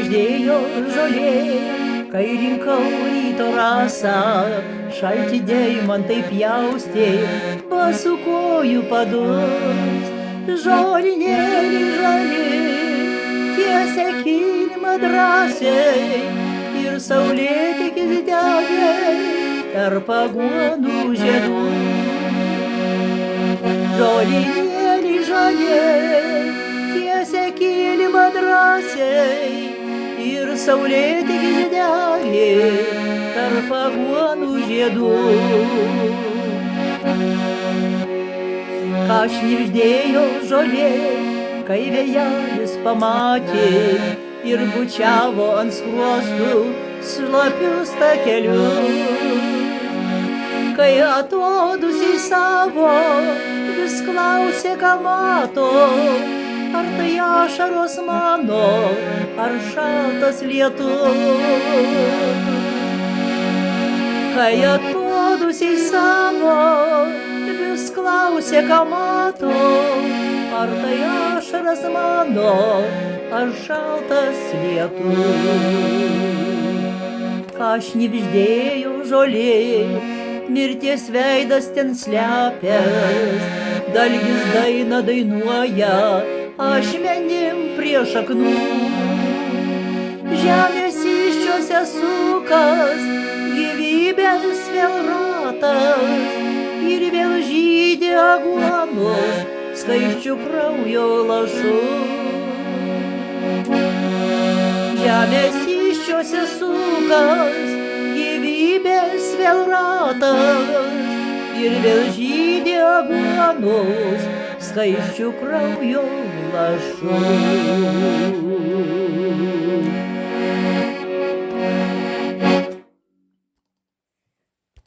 šnibždėjo žolė, kai rinkau ryto rasą, šalti deimantai pjaustė, basų kojų padus. Žolinėlį žali, tiesia kilimą drąsiai, ir saulėtekis degė tarp aguonų žiedų. Žolinėlį žali, tiesia kilimą drąsiai, ir saulėtekis degė tarp aguonų žiedų. Ką šnibždėjo žolė, kai vėjelis pamatė ir bučiavo ant skruostų šlapius takelius. Kai atodusiai savo vis klausė, ką mato, ar tai ašaros mano, ar šaltas lietus. Kai atodusiai savo vis klausė, ką mato, ar tai ašaras mano, ar šaltas lietus. Ką šnibždėjo žolė, mirties veidas ten slepias, dalgis dainą dainuoja ašmenim prie šaknų. Žemės įsčiose sukas gyvybės vėl ratas, ir vėl žydi aguonos skaisčių kraujo lašų. Žemės įsčiose sukas gyvybės vėl ratas, ir vėl žydi aguonos skaisčių kraujo lašų.